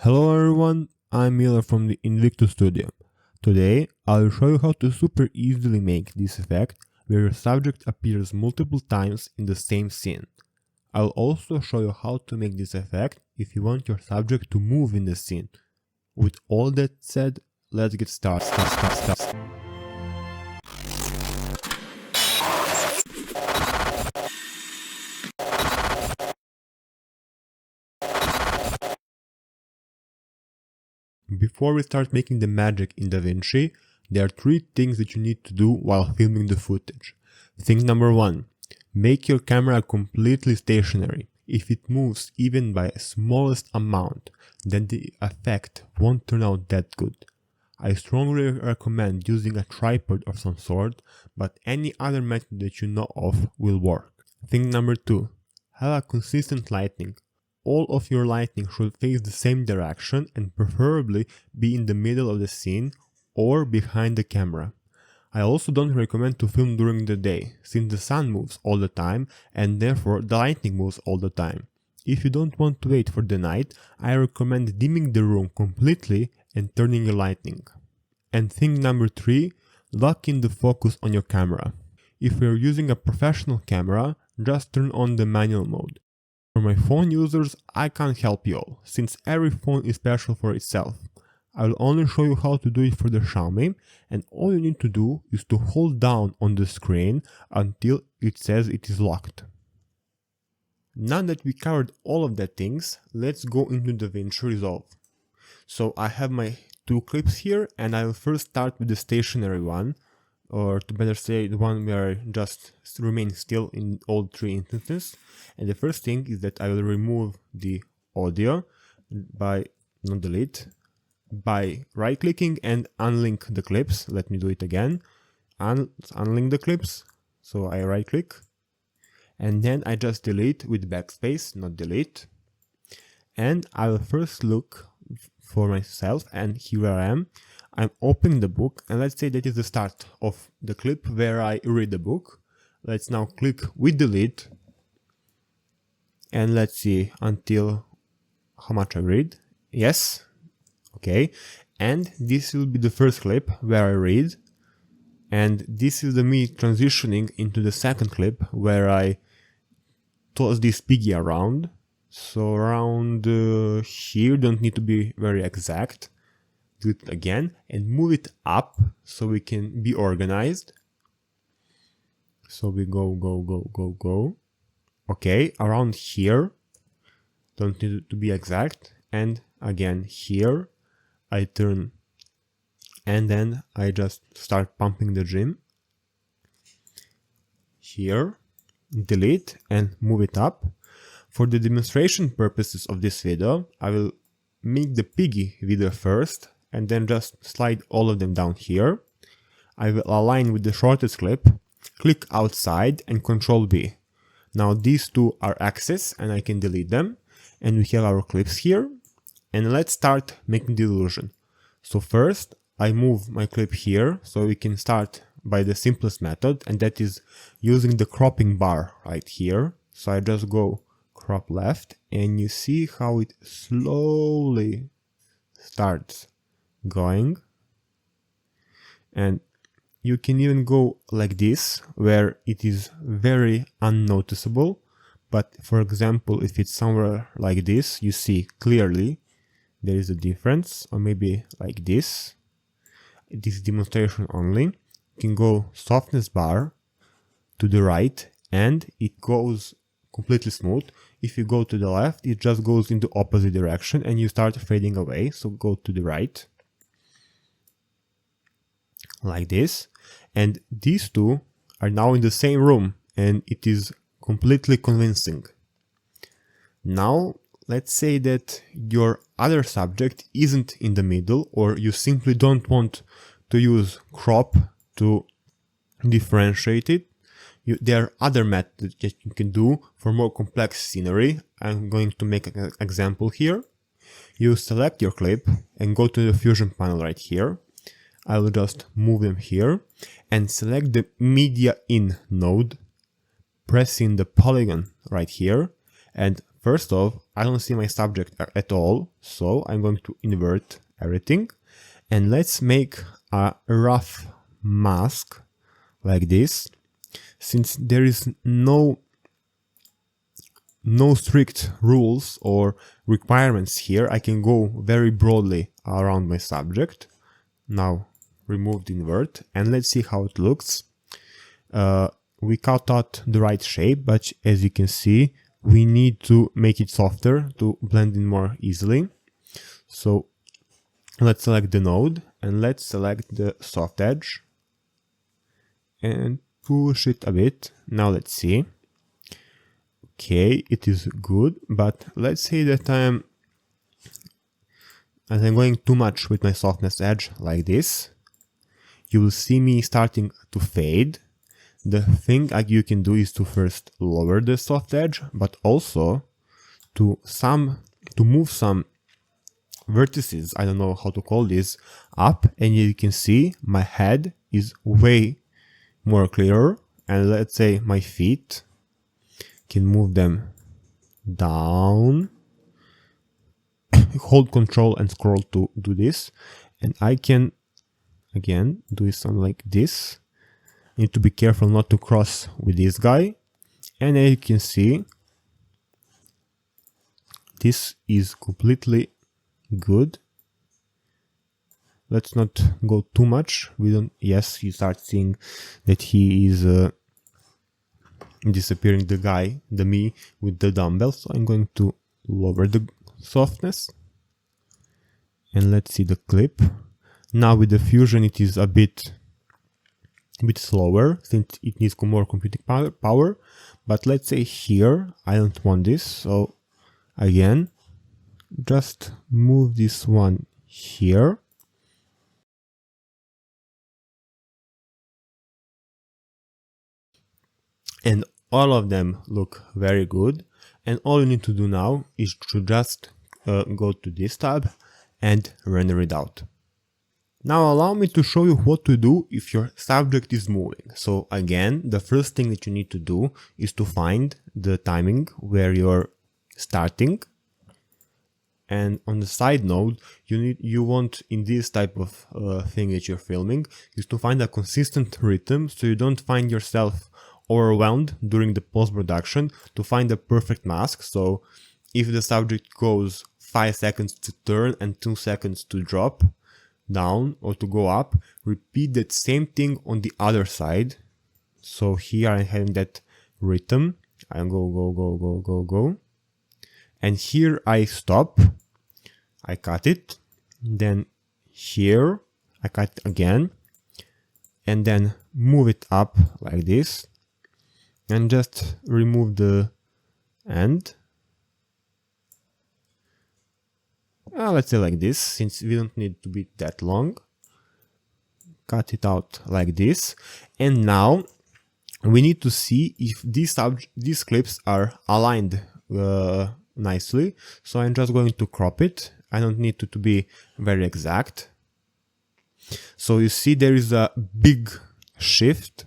Hello everyone, I'm Miller from the Invictus Studio. Today I'll show you how to super easily make this effect where your subject appears multiple times in the same scene. I'll also show you how to make this effect if you want your subject to move in the scene. With all that said, let's get started. Before we start making the magic in DaVinci, there are 3 things that you need to do while filming the footage. Thing number 1. Make your camera completely stationary. If it moves even by the smallest amount, then the effect won't turn out that good. I strongly recommend using a tripod of some sort, but any other method that you know of will work. Thing number 2. Have a consistent lighting. All of your lighting should face the same direction and preferably be in the middle of the scene or behind the camera. I also don't recommend to film during the day, since the sun moves all the time and therefore the lighting moves all the time. If you don't want to wait for the night, I recommend dimming the room completely and turning your lighting. And thing number 3, lock in the focus on your camera. If you're using a professional camera, just turn on the manual mode. For my phone users, I can't help you all, since every phone is special for itself. I will only show you how to do it for the Xiaomi, and all you need to do is to hold down on the screen until it says it is locked. Now that we covered all of the things, let's go into DaVinci Resolve. So I have my 2 clips here, and I will first start with the stationary one, or to better say, the one where I just remain still in all 3 instances. And the first thing is that I will remove the audio by right clicking and unlink the clips. Let me do it again. Unlink the clips. So I right click and then I just delete with backspace, not delete. And I will first look for myself, and here I am. I'm opening the book, and let's say that is the start of the clip where I read the book. Let's now click with delete. And let's see until how much I read. Yes. Okay. And this will be the first clip where I read. And this is me transitioning into the second clip where I toss this piggy around. So around here, don't need to be very exact. Do it again and move it up so we can be organized. So we go. Okay, around here, don't need it to be exact, and again here, I turn, and then I just start pumping the gym. Here, delete and move it up. For the demonstration purposes of this video, I will make the piggy video first, and then just slide all of them down here. I will align with the shortest clip, click outside and Ctrl B. Now these 2 are axes and I can delete them, and we have our clips here, and let's start making the illusion. So first I move my clip here, so we can start by the simplest method, and that is using the cropping bar right here. So I just go crop left, and you see how it slowly starts going, and you can even go like this where it is very unnoticeable, but for example if it's somewhere like this, you see clearly there is a difference, or maybe like this. This is demonstration only. You can go softness bar to the right and it goes completely smooth. If you go to the left, it just goes in the opposite direction and you start fading away. So go to the right like this, and these 2 are now in the same room and it is completely convincing. Now let's say that your other subject isn't in the middle, or you simply don't want to use crop to differentiate it. There are other methods that you can do for more complex scenery. I'm going to make an example here. You select your clip and go to the fusion panel right here. I will just move them here and select the media in node, press in the polygon right here, and first off, I don't see my subject at all, so I'm going to invert everything, and let's make a rough mask like this. Since there is no strict rules or requirements here, I can go very broadly around my subject. Now remove the invert and let's see how it looks. We cut out the right shape, but as you can see, we need to make it softer to blend in more easily. So let's select the node and let's select the soft edge and push it a bit. Now let's see. Okay, it is good, but let's say that I'm going too much with my softness edge like this. You will see me starting to fade. The thing you can do is to first lower the soft edge, but also to move some vertices, I don't know how to call this, up, and you can see my head is way more clearer, and let's say my feet, can move them down, hold control and scroll to do this, and I can again do something like this. Need to be careful not to cross with this guy, and as you can see, this is completely good. Let's not go too much. We don't. Yes, you start seeing that he is disappearing, the me with the dumbbell. So I'm going to lower the softness, and let's see the clip. Now with the fusion, it is a bit slower since it needs more computing power, but let's say here I don't want this, so again just move this one here, and all of them look very good. And all you need to do now is to just go to this tab and render it out. Now allow me to show you what to do if your subject is moving. So again, the first thing that you need to do is to find the timing where you're starting. And on the side node, you want in this type of thing that you're filming is to find a consistent rhythm, so you don't find yourself overwhelmed during the post-production to find the perfect mask. So if the subject goes 5 seconds to turn and 2 seconds to drop down or to go up, repeat that same thing on the other side. So here I'm having that rhythm. I go, and here I stop, I cut it, then here I cut it again, and then move it up like this, and just remove the end. Let's say like this, since we don't need to be that long. Cut it out like this, and now we need to see if these clips are aligned nicely. So I'm just going to crop it. I don't need to be very exact. So you see there is a big shift.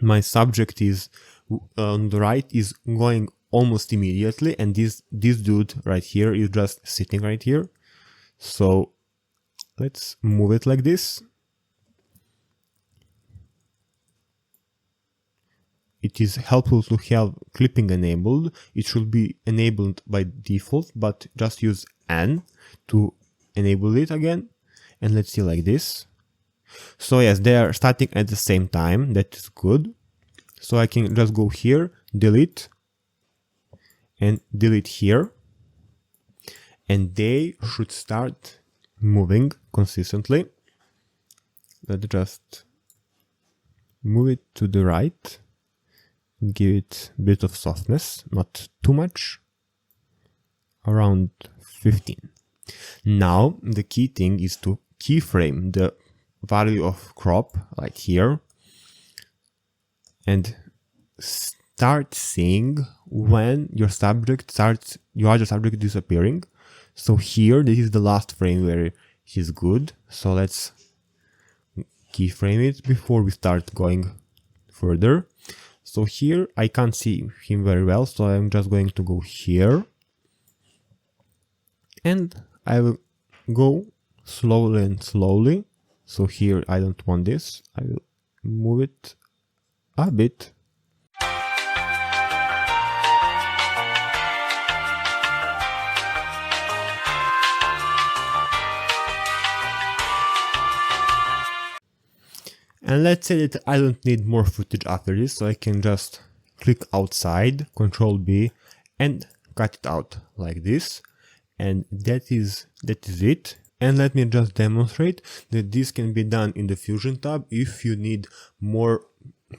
My subject is on the right is going almost immediately, and this dude right here is just sitting right here. So let's move it like this. It is helpful to have clipping enabled. It should be enabled by default, but just use N to enable it again. And let's see like this. So yes, they are starting at the same time. That is good. So I can just go here, delete, and delete here, and they should start moving consistently. Let's just move it to the right, give it a bit of softness, not too much, around 15. Now the key thing is to keyframe the value of crop right here and start seeing when your other subject disappearing. So here, this is the last frame where he's good. So let's keyframe it before we start going further. So here I can't see him very well, so I'm just going to go here. And I will go slowly and slowly. So here I don't want this. I will move it a bit. And let's say that I don't need more footage after this, so I can just click outside, Ctrl B, and cut it out like this. And that is it. And let me just demonstrate that this can be done in the Fusion tab if you need more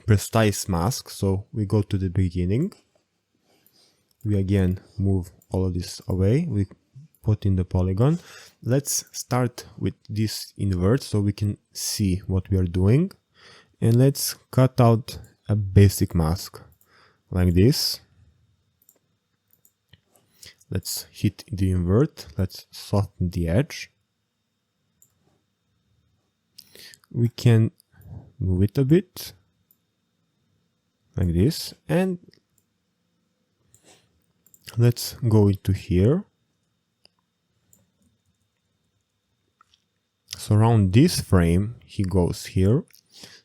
precise mask. So we go to the beginning. We again move all of this away. We put in the polygon. Let's start with this invert so we can see what we are doing. And let's cut out a basic mask like this. Let's hit the invert. Let's soften the edge. We can move it a bit like this. And let's go into here. So around this frame, he goes here.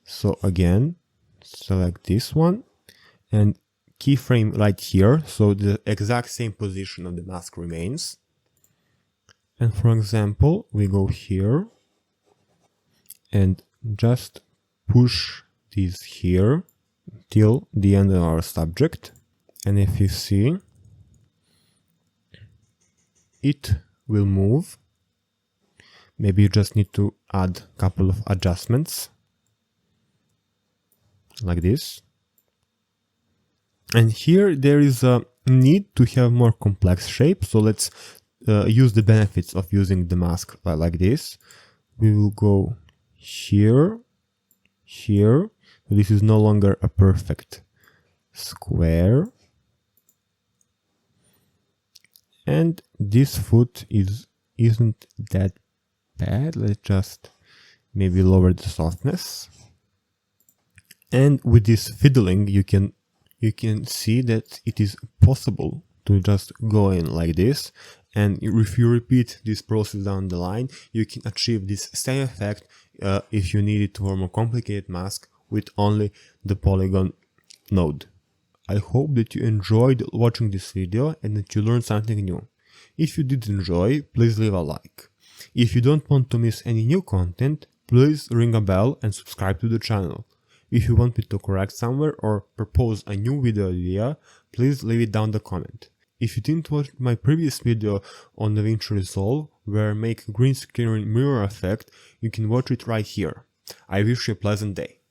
So again, select this one and keyframe right here. So the exact same position of the mask remains. And for example, we go here and just push this here till the end of our subject. And if you see, it will move. Maybe you just need to add a couple of adjustments like this. And here there is a need to have more complex shape. So let's use the benefits of using the mask like this. We will go here, here. This is no longer a perfect square. And this foot isn't that bad. Let's just maybe lower the softness. And with this fiddling, you can see that it is possible to just go in like this. And if you repeat this process down the line, you can achieve this same effect if you need it for a more complicated mask with only the polygon node. I hope that you enjoyed watching this video and that you learned something new. If you did enjoy, please leave a like. If you don't want to miss any new content, please ring a bell and subscribe to the channel. If you want me to correct somewhere or propose a new video idea, please leave it down the comment. If you didn't watch my previous video on DaVinci Resolve, where I make green screen mirror effect, you can watch it right here. I wish you a pleasant day.